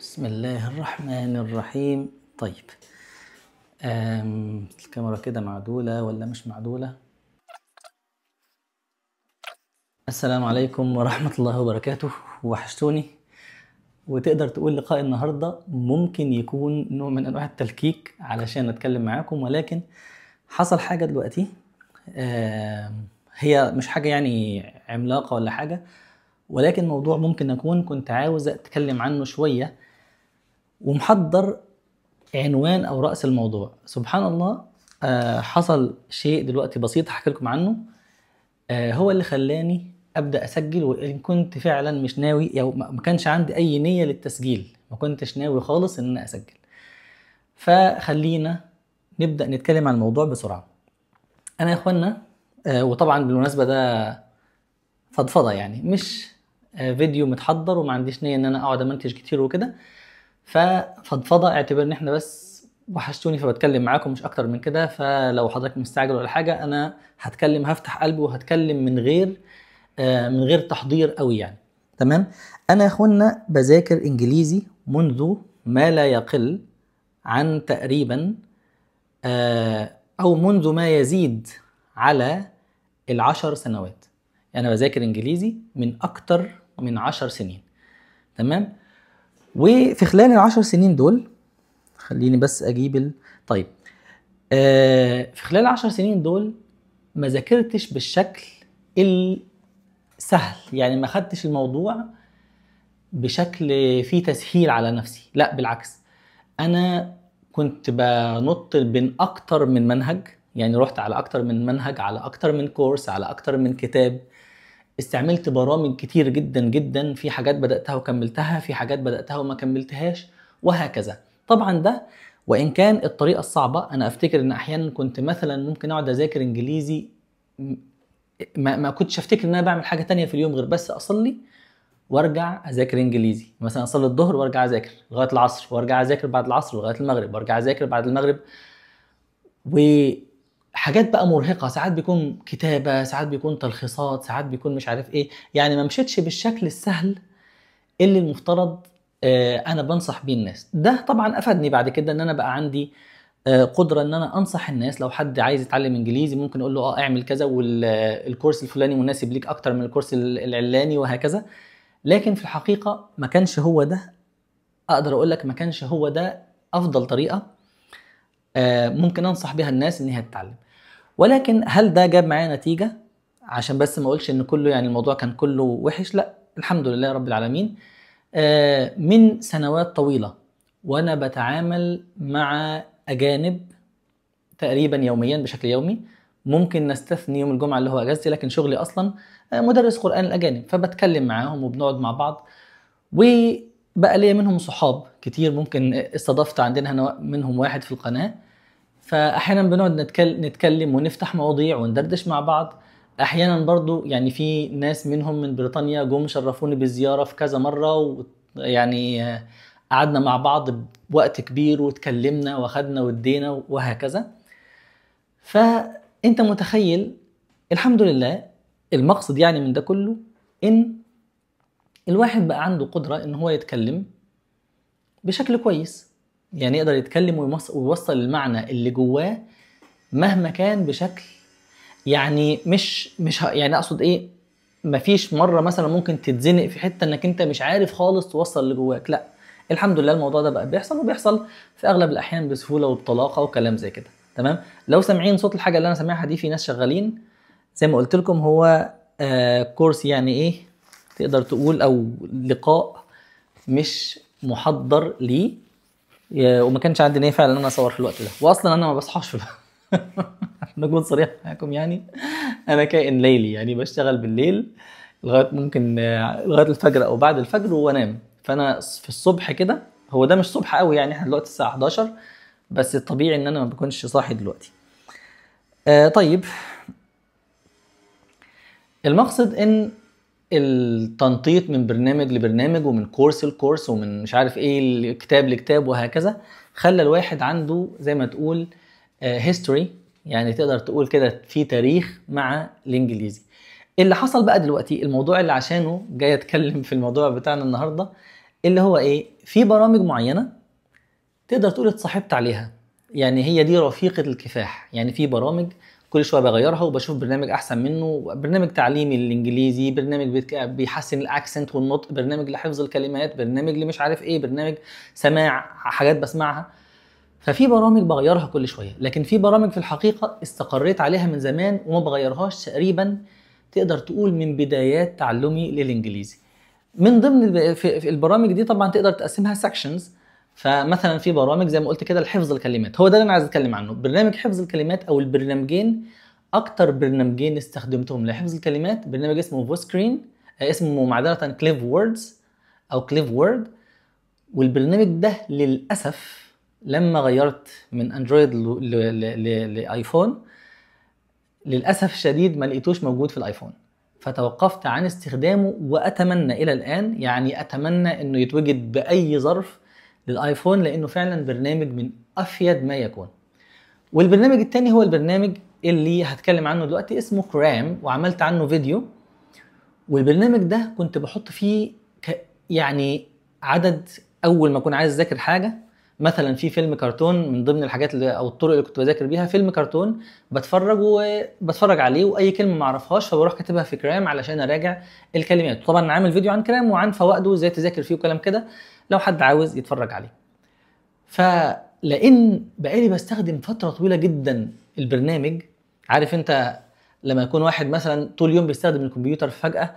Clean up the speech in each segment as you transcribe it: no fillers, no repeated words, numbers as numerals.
بسم الله الرحمن الرحيم. طيب الكاميرا كده معدولة ولا مش معدولة؟ السلام عليكم ورحمة الله وبركاته، وحشتوني. وتقدر تقول لقاء النهاردة ممكن يكون نوع من أنواع التلكيك علشان أتكلم معاكم، ولكن حصل حاجة دلوقتي. هي مش حاجة يعني عملاقة ولا حاجة، ولكن موضوع ممكن أكون كنت عاوز أتكلم عنه شوية ومحضر عنوان او رأس الموضوع. سبحان الله، حصل شيء دلوقتي بسيط هحكي لكم عنه. هو اللي خلاني ابدا اسجل، وان كنت فعلا مش ناوي او ما كانش عندي اي نية للتسجيل، ما كنتش ناوي خالص ان انا اسجل. فخلينا نبدا نتكلم عن الموضوع بسرعة. انا يا اخوانا، وطبعا بالمناسبة ده فضفضة، يعني مش فيديو متحضر، وما عنديش نية ان انا اقعد امنتج كتير وكده. ففضفضه، اعتبر ان احنا بس وحشتوني فبتكلم معاكم، مش اكتر من كده. فلو حضرتك مستعجل ولا حاجه، انا هتكلم، هفتح قلبي وهتكلم من غير تحضير قوي يعني. تمام. انا يا اخوانا بذاكر انجليزي منذ ما لا يقل عن تقريبا او منذ ما يزيد على 10 سنوات. انا بذاكر انجليزي من اكتر من 10 سنين. تمام. وفي خلال ال10 سنين دول، خليني بس اجيب طيب. في خلال 10 سنين دول ما ذاكرتش بالشكل السهل، يعني ما خدتش الموضوع بشكل فيه تسهيل على نفسي، لا بالعكس. انا كنت بنط بين اكتر من منهج، يعني رحت على اكتر من منهج، على اكتر من كورس، على اكتر من كتاب. استعملت برامج كتير جدا جدا، في حاجات بدأتها وكملتها، في حاجات بدأتها وما كملتهاش، وهكذا. طبعا ده وإن كان الطريقة الصعبة، أنا أفتكر إن أحيانا كنت مثلا ممكن أقعد أذاكر إنجليزي، ما كنتش أفتكر إن أنا بعمل حاجة تانية في اليوم غير بس أصلي وارجع اذاكر انجليزي. مثلا اصلي الظهر وارجع اذاكر لغايه العصر، وارجع اذاكر بعد العصر لغايه المغرب، وارجع اذاكر بعد المغرب. وحاجات بقى مرهقه، ساعات بيكون كتابه، ساعات بيكون تلخيصات، ساعات بيكون مش عارف ايه، يعني ما مشيتش بالشكل السهل اللي المفترض انا بنصح بيه الناس. ده طبعا افادني بعد كده ان انا بقى عندي قدره ان انا انصح الناس. لو حد عايز يتعلم انجليزي ممكن اقول له اعمل كذا، والكورس الفلاني مناسب ليك اكتر من الكورس العلاني، وهكذا. لكن في الحقيقه ما كانش هو ده، اقدر اقول لك ما كانش هو ده افضل طريقه ممكن انصح بها الناس ان هي تتعلم. ولكن هل ده جاب معايا نتيجه؟ عشان بس ما اقولش ان كله، يعني الموضوع كان كله وحش، لا الحمد لله رب العالمين. من سنوات طويله وانا بتعامل مع اجانب تقريبا يوميا بشكل يومي. ممكن نستثني يوم الجمعه اللي هو اجازتي، لكن شغلي اصلا مدرس قران الاجانب، فبتكلم معاهم وبنقعد مع بعض. وبقى ليا منهم صحاب كتير، ممكن استضفت عندنا هنا منهم واحد في القناة. فأحيانا بنقعد نتكلم ونفتح مواضيع وندردش مع بعض. أحيانا برضو يعني في ناس منهم من بريطانيا جم شرفوني بالزيارة في كذا مرة، ويعني قعدنا مع بعض بوقت كبير وتكلمنا واخدنا ودينا وهكذا. فأنت متخيل، الحمد لله. المقصد يعني من ده كله إن الواحد بقى عنده قدرة ان هو يتكلم بشكل كويس، يعني يقدر يتكلم ويوصل المعنى اللي جواه مهما كان بشكل، يعني مش يعني اقصد ايه، مفيش مرة مثلا ممكن تتزنق في حتة انك انت مش عارف خالص توصل اللي جواك، لا. الحمد لله الموضوع ده بقى بيحصل، وبيحصل في اغلب الاحيان بسهولة وبطلاقة وكلام زي كده. تمام. لو سامعين صوت الحاجة اللي انا سامعها دي، في ناس شغالين زي ما قلت لكم. هو كورس يعني ايه، تقدر تقول، او لقاء مش محضر ليه. وما كانش عندي نية فعلا ان انا اصور في الوقت ده، واصلا انا ما بصحاش في عشان اكون صريح معاكم يعني. انا كائن ليلي، يعني بشتغل بالليل لغايه ممكن لغايه الفجر او بعد الفجر وانام. فانا في الصبح كده، هو ده مش صبح قوي يعني، احنا دلوقتي الساعه 11، بس الطبيعي ان انا ما بكونش صاحي دلوقتي. طيب، المقصد ان التنطيط من برنامج لبرنامج، ومن كورس لكورس، ومن مش عارف ايه كتاب لكتاب وهكذا، خلى الواحد عنده زي ما تقول هيستوري، يعني تقدر تقول كده في تاريخ مع الانجليزي. اللي حصل بقى دلوقتي، الموضوع اللي عشانه جاي اتكلم في الموضوع بتاعنا النهارده، اللي هو ايه، في برامج معينه تقدر تقول اتصاحبت عليها، يعني هي دي رفيقه الكفاح. يعني في برامج كل شويه بغيرها وبشوف برنامج احسن منه، برنامج تعليمي للانجليزي، برنامج بيحسن الاكسنت والنطق، برنامج لحفظ الكلمات، برنامج اللي مش عارف ايه، برنامج سماع حاجات بسمعها. ففي برامج بغيرها كل شويه، لكن في برامج في الحقيقه استقريت عليها من زمان وما بغيرهاش تقريبا، تقدر تقول من بدايات تعلمي للانجليزي. من ضمن في البرامج دي طبعا تقدر تقسمها سكشنز. فمثلا في برامج زي ما قلت كده لحفظ الكلمات، هو ده اللي انا عايز اتكلم عنه. برنامج حفظ الكلمات او البرنامجين، اكتر برنامجين استخدمتهم لحفظ الكلمات برنامج اسمه فوسكرين، اسمه معذره كليف ووردز او كليف وورد. والبرنامج ده للاسف لما غيرت من اندرويد لايفون للاسف الشديد ما لقيتوش موجود في الايفون، فتوقفت عن استخدامه. واتمنى الى الان، يعني اتمنى انه يتوجد باي ظرف للايفون، لانه فعلا برنامج من افيد ما يكون. والبرنامج الثاني هو البرنامج اللي هتكلم عنه دلوقتي، اسمه كرام، وعملت عنه فيديو. والبرنامج ده كنت بحط فيه يعني عدد، اول ما اكون عايز اذاكر حاجه، مثلا في فيلم كرتون من ضمن الحاجات اللي او الطرق اللي كنت بذاكر بيها، فيلم كرتون بتفرج عليه واي كلمه ما اعرفهاش فبروح كاتبها في كرام علشان اراجع الكلمات. طبعا عامل فيديو عن كرام وعن فوائده ازاي تذاكر فيه وكلام كده لو حد عاوز يتفرج عليه. فلان بقالي بستخدم فتره طويله جدا البرنامج، عارف انت لما يكون واحد مثلا طول اليوم بيستخدم الكمبيوتر فجاه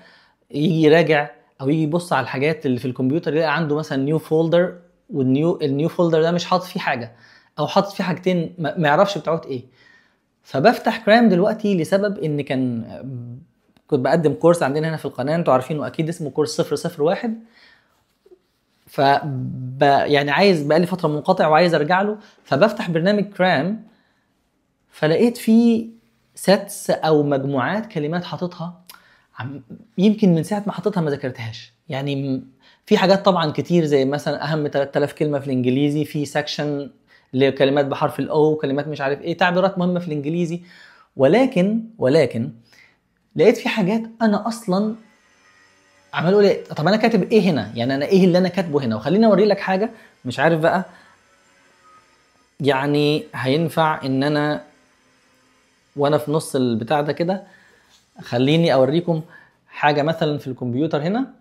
يجي يراجع او يجي يبص على الحاجات اللي في الكمبيوتر يلاقي عنده مثلا نيو فولدر، والنيو فولدر ده مش حاطط فيه حاجه او حاطط فيه حاجتين ما يعرفش بتاعت ايه. فبفتح كرام دلوقتي لسبب ان كنت بقدم كورس عندنا هنا في القناه، انتوا عارفينه اكيد، اسمه كورس 001. يعني عايز بقالي فتره منقطع وعايز ارجع له، فبفتح برنامج كرام فلقيت فيه سيتس او مجموعات كلمات حاططها يمكن من ساعه ما حطيتها ما ذاكرتهاش. يعني في حاجات طبعا كتير زي مثلا اهم 3000 كلمه في الانجليزي، في سكشن لكلمات بحرف الاو، كلمات مش عارف ايه، تعبيرات مهمه في الانجليزي. ولكن لقيت في حاجات انا اصلا عمال اقول ايه، طب انا كاتب ايه هنا؟ يعني انا ايه اللي انا كاتبه هنا؟ وخليني اوري لك حاجه، مش عارف بقى يعني هينفع ان انا وانا في نص البتاع ده كده، خليني اوريكم حاجه مثلا في الكمبيوتر هنا.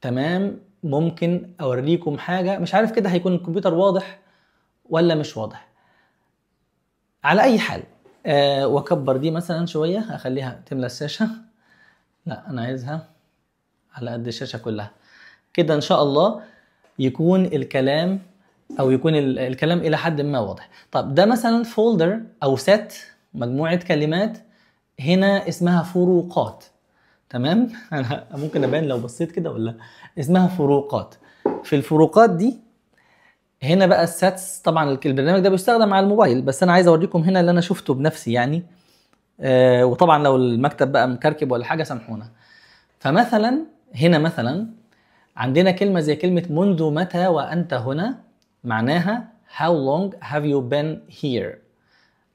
تمام، ممكن اوريكم حاجه، مش عارف كده هيكون الكمبيوتر واضح ولا مش واضح. على اي حال واكبر دي مثلا شويه، اخليها تملى الشاشه. لا انا عايزها على قد الشاشه كلها كده ان شاء الله، يكون الكلام او يكون الكلام الى حد ما واضح. طب ده مثلا فولدر او سيت، مجموعه كلمات هنا اسمها فروقات. تمام انا ممكن ابان لو بصيت كده ولا، اسمها فروقات. في الفروقات دي هنا بقى الساتس، طبعا البرنامج ده بيستخدم على الموبايل بس انا عايز اوريكم هنا اللي انا شفته بنفسي يعني. وطبعا لو المكتب بقى مكركب ولا حاجه سامحونا. فمثلا هنا مثلا عندنا كلمه زي كلمه منذ متى وانت هنا، معناها how long have you been here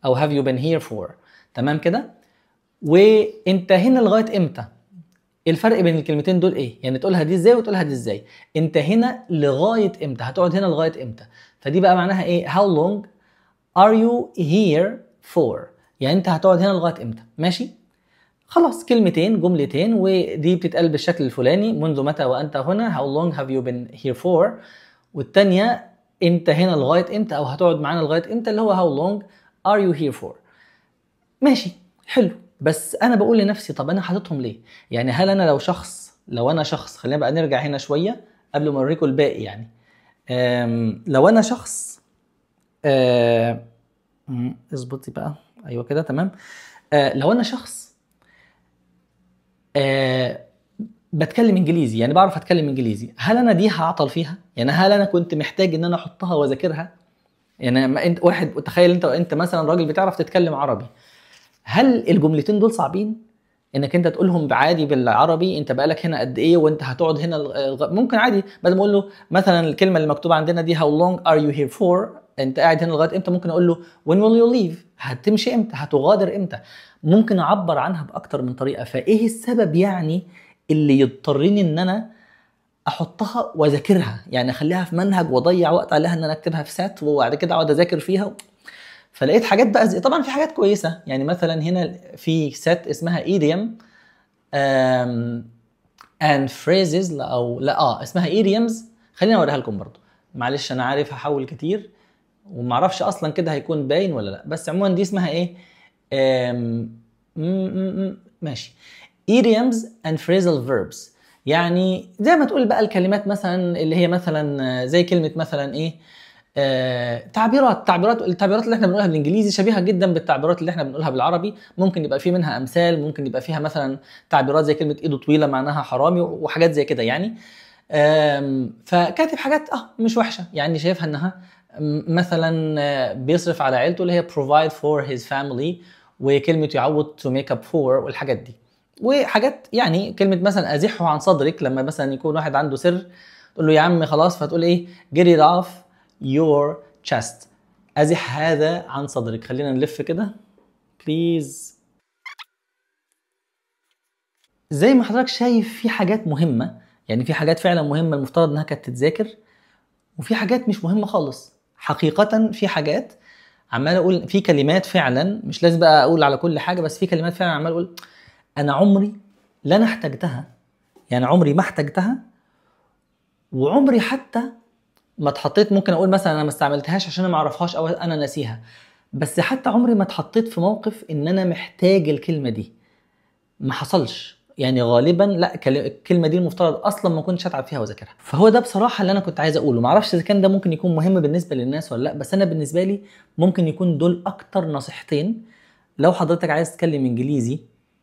او have you been here for. تمام كده. وانت هنا لغايه امتى؟ الفرق بين الكلمتين دول ايه؟ يعني تقولها دي ازاي وتقولها دي ازاي. انت هنا لغايه امتى؟ هتقعد هنا لغايه امتى؟ فدي بقى معناها ايه؟ how long are you here for؟ يعني انت هتقعد هنا لغايه امتى؟ ماشي؟ خلاص، كلمتين جملتين ودي بتتقال بالشكل الفلاني، منذ متى وانت هنا how long have you been here for، والتانية انت هنا لغايه امتى او هتقعد معانا لغايه امتى اللي هو how long are you here for. ماشي حلو، بس انا بقول لنفسي طب انا حاططهم ليه؟ يعني هل انا لو انا شخص، خلينا بقى نرجع هنا شويه قبل ما اوريكم الباقي يعني. لو انا شخص اظبطي بقى، ايوه كده تمام. لو انا شخص بتكلم انجليزي، يعني بعرف اتكلم انجليزي، هل انا دي هعطل فيها؟ يعني هل انا كنت محتاج ان انا احطها واذاكرها؟ يعني ما انت واحد تخيل انت مثلا راجل بتعرف تتكلم عربي، هل الجملتين دول صعبين انك انت تقولهم بعادي بالعربي؟ انت بقالك هنا قد ايه وانت هتقعد هنا ممكن عادي بدل ما اقول له مثلا الكلمه اللي مكتوبه عندنا دي how long are you here for، انت قاعد هنا لغايه امتى، ممكن اقول له when will you leave، هتمشي امتى، هتغادر امتى. ممكن اعبر عنها باكتر من طريقه. فايه السبب يعني اللي يضطرني ان انا احطها واذاكرها، يعني اخليها في منهج واضيع وقت عليها ان انا اكتبها في سات وبعد كده اقعد اذاكر فيها. فلقيت حاجات بقى طبعا في حاجات كويسه، يعني مثلا هنا في سات اسمها ايديوم and phrases، او لا اسمها idioms. خليني اوريها لكم برضو، معلش انا عارف هحول كتير ومعرفش اصلا كده هيكون باين ولا لا، بس عموما دي اسمها ايه؟ ماشي، idioms and phrasal verbs. يعني زي ما تقول بقى الكلمات مثلا اللي هي مثلا زي كلمة مثلا ايه، التعبيرات اللي احنا بنقولها بالانجليزي شبيهه جدا بالتعبيرات اللي احنا بنقولها بالعربي. ممكن يبقى في منها امثال، ممكن يبقى فيها مثلا تعبيرات زي كلمه ايده طويله معناها حرامي وحاجات زي كده يعني. فكاتب حاجات مش وحشه، يعني شايفها انها مثلا بيصرف على عيلته اللي هي provide for his family، وكلمه يعوض to make up for والحاجات دي. وحاجات يعني كلمه مثلا ازحه عن صدرك، لما مثلا يكون واحد عنده سر تقول له يا عم خلاص، فتقول ايه get it off your chest، ازح هذا عن صدرك. خلينا نلف كده بليز. زي ما حضرتك شايف في حاجات مهمة، يعني في حاجات فعلا مهمة المفترض انها كانت تتذاكر، وفي حاجات مش مهمة خالص حقيقة. في حاجات عمال اقول في كلمات فعلا، مش لازم بقى اقول على كل حاجة، بس في كلمات فعلا عمال اقول انا عمري لا انا احتجتها، يعني عمري ما احتجتها، وعمري حتى ما اتحطيت، ممكن اقول مثلا انا ما استعملتهاش عشان انا ما اعرفهاش او انا ناسيها، بس حتى عمري ما اتحطيت في موقف ان انا محتاج الكلمه دي، ما حصلش. يعني غالبا لا، الكلمه دي المفترض اصلا ما كنتش اتعب فيها واذاكرها. فهو ده بصراحه اللي انا كنت عايز اقوله. ما اعرفش اذا كان ده ممكن يكون مهم بالنسبه للناس ولا لا، بس انا بالنسبه لي ممكن يكون دول اكتر نصيحتين. لو حضرتك عايز تتكلم انجليزي،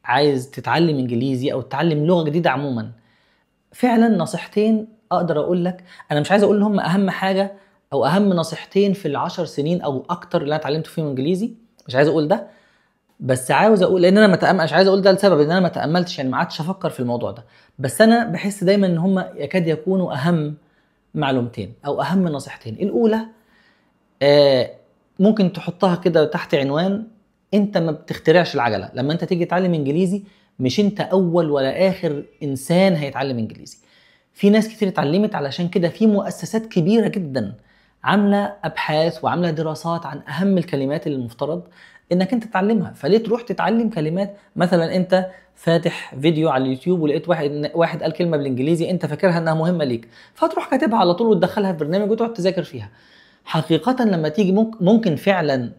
عايز تتعلم انجليزي او تتعلم لغه جديده عموما، فعلا نصيحتين اقدر اقول لك. انا مش عايز اقول ان هم اهم حاجه او اهم نصيحتين في ال10 سنين او اكتر اللي انا اتعلمت فيهم انجليزي، مش عايز اقول ده، بس عاوز اقول لان انا مش عايز اقول ده لسبب ان انا ما تاملتش، يعني ما عادش افكر في الموضوع ده، بس انا بحس دايما ان هم يكاد يكونوا اهم معلومتين او اهم نصيحتين. الاولى ممكن تحطها كده تحت عنوان انت ما بتخترعش العجله. لما انت تيجي تتعلم انجليزي، مش انت اول ولا اخر انسان هيتعلم انجليزي. في ناس كتير اتعلمت، علشان كده في مؤسسات كبيره جدا عامله ابحاث وعامله دراسات عن اهم الكلمات اللي المفترض انك انت تتعلمها. فليه تروح تتعلم كلمات مثلا انت فاتح فيديو على اليوتيوب ولقيت واحد قال كلمه بالانجليزي انت فاكرها انها مهمه ليك، فتروح كاتبها على طول وتدخلها في برنامج وتقعد تذاكر فيها. حقيقة لما تيجي ممكن فعلا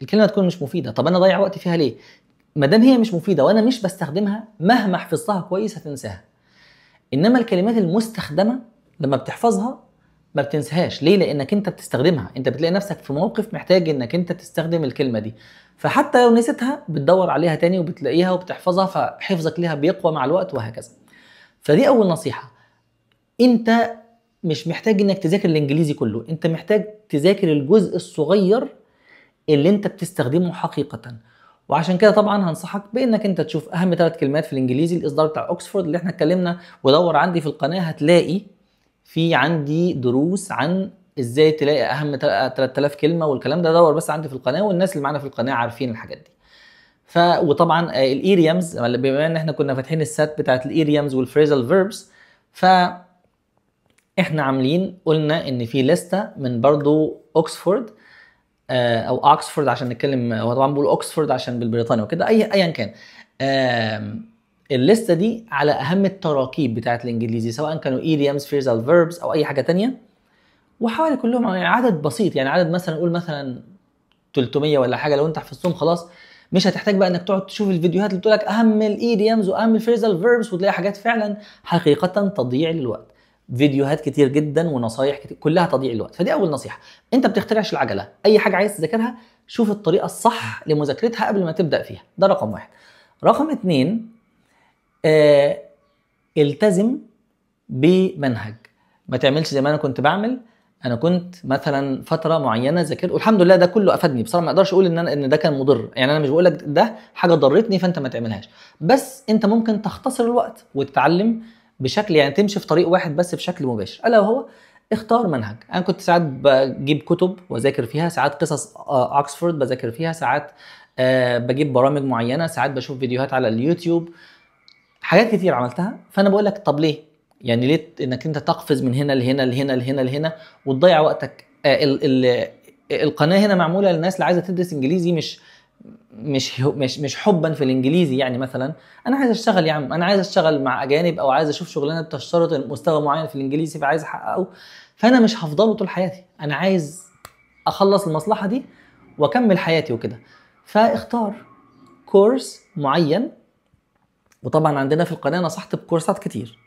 الكلمة تكون مش مفيدة، طب أنا أضيع وقت فيها ليه؟ ما دام هي مش مفيدة وأنا مش بستخدمها، مهما حفظتها كويس هتنساها. إنما الكلمات المستخدمة لما بتحفظها ما بتنساهاش. ليه؟ لأنك أنت بتستخدمها، أنت بتلاقي نفسك في موقف محتاج إنك أنت تستخدم الكلمة دي، فحتى لو نسيتها بتدور عليها تاني وبتلاقيها وبتحفظها، فحفظك ليها بيقوى مع الوقت وهكذا. فدي أول نصيحة. أنت مش محتاج انك تذاكر الانجليزي كله، انت محتاج تذاكر الجزء الصغير اللي انت بتستخدمه حقيقة. وعشان كده طبعا هنصحك بانك انت تشوف اهم 3 كلمات في الانجليزي، الاصدار بتاع اوكسفورد اللي احنا اتكلمنا، ودور عندي في القناة هتلاقي في عندي دروس عن ازاي تلاقي اهم 3000 كلمة والكلام ده. دور بس عندي في القناة، والناس اللي معانا في القناة عارفين الحاجات دي. وطبعا الايريامز، بما ان احنا كنا فاتحين السات بتاعت الايريامز والفريزال فيربس، احنا عاملين قلنا ان في لستة من برضو اوكسفورد او اوكسفورد عشان نتكلم، هو طبعا بقول اوكسفورد عشان بالبريطاني وكده، ايا كان. الليسته دي على اهم التراكيب بتاعت الانجليزي، سواء كانوا idioms phrasal verbs او اي حاجه تانية، وحوالي كلهم يعني عدد بسيط، يعني عدد مثلا نقول مثلا 300 ولا حاجه. لو انت حفظتهم خلاص مش هتحتاج بقى انك تقعد تشوف الفيديوهات اللي بتقول لك اهم الايديومز واهم الفريزال فيربس، وتلاقي حاجات فعلا حقيقه تضييع للوقت. فيديوهات كتير جدا ونصايح كتير كلها تضييع للوقت. فدي اول نصيحه، انت بتخترعش العجله. اي حاجه عايز تذاكرها شوف الطريقه الصح لمذاكرتها قبل ما تبدا فيها. ده رقم 1. رقم 2 التزم بمنهج. ما تعملش زي ما انا كنت بعمل. انا كنت مثلا فتره معينه ذاكرت والحمد لله ده كله افادني بصراحه. ما اقدرش اقول ان ده كان مضر، يعني انا مش بقول لك ده حاجه ضرتني فانت ما تعملهاش، بس انت ممكن تختصر الوقت وتتعلم بشكل، يعني تمشي في طريق واحد بس بشكل مباشر، الا وهو اختار منهج. انا كنت ساعات بجيب كتب واذاكر فيها، ساعات قصص اوكسفورد بذاكر فيها، ساعات بجيب برامج معينه، ساعات بشوف فيديوهات على اليوتيوب، حاجات كتير عملتها. فانا بقول لك طب ليه؟ يعني ليه انك انت تقفز من هنا لهنا لهنا لهنا لهنا وتضيع وقتك؟ القناه هنا معموله للناس اللي عايزه تدرس انجليزي، مش حبا في الانجليزي. يعني مثلا انا عايز اشتغل يا عم، انا عايز اشتغل مع اجانب، او عايز اشوف شغلانه بتشترط مستوى معين في الانجليزي فعايز احققه، فانا مش هفضله طول حياتي، انا عايز اخلص المصلحه دي واكمل حياتي وكده. فاختار كورس معين. وطبعا عندنا في القناه نصحت بكورسات كتير.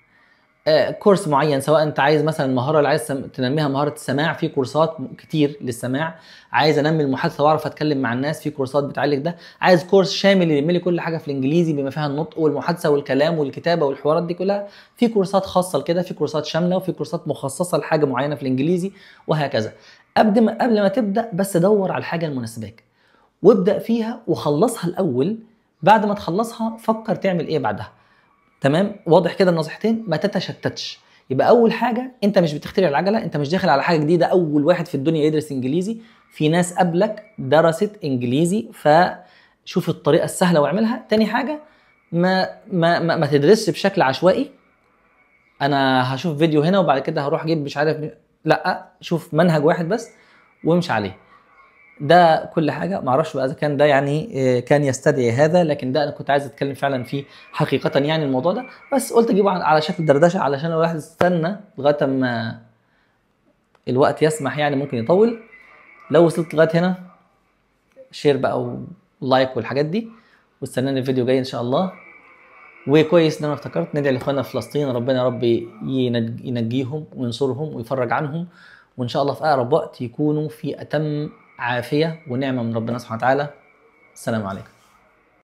كورس معين، سواء انت عايز مثلا المهاره اللي عايز تنميها مهاره السماع، في كورسات كتير للسماع. عايز انمي المحادثه واعرف اتكلم مع الناس، في كورسات بتعالج ده. عايز كورس شامل يلم لي كل حاجه في الانجليزي بما فيها النطق والمحادثه والكلام والكتابه والحوارات دي كلها، في كورسات خاصه لكده، في كورسات شامله، وفي كورسات مخصصه لحاجه معينه في الانجليزي، وهكذا. قبل ما تبدا بس دور على الحاجه المناسباك وابدا فيها وخلصها الاول. بعد ما تخلصها فكر تعمل ايه بعدها. تمام؟ واضح كده النصيحتين؟ ما تتشتتش. يبقى اول حاجه، انت مش بتخترع العجله، انت مش داخل على حاجه جديده، اول واحد في الدنيا يدرس انجليزي. في ناس قبلك درست انجليزي، فشوف الطريقه السهله واعملها. تاني حاجه، ما تدرسش بشكل عشوائي. انا هشوف فيديو هنا وبعد كده هروح اجيب مش عارف، لا، شوف منهج واحد بس وامشي عليه. ده كل حاجه. معرفش بقى اذا كان ده يعني كان يستدعي هذا، لكن ده انا كنت عايز اتكلم فعلا فيه حقيقه يعني الموضوع ده، بس قلت اجيبه على شكل دردشه علشان الواحد يستنى لغايه ما الوقت يسمح، يعني ممكن يطول. لو وصلت لغايه هنا شير بقى ولايك والحاجات دي، واستناني الفيديو جاي ان شاء الله. وكويس ان انا افتكرت ندعي لاخواننا في فلسطين، ربنا يا رب ينجيهم وينصرهم ويفرج عنهم، وان شاء الله في اقرب وقت يكونوا في اتم عافيه ونعمه من ربنا سبحانه وتعالى. السلام عليكم.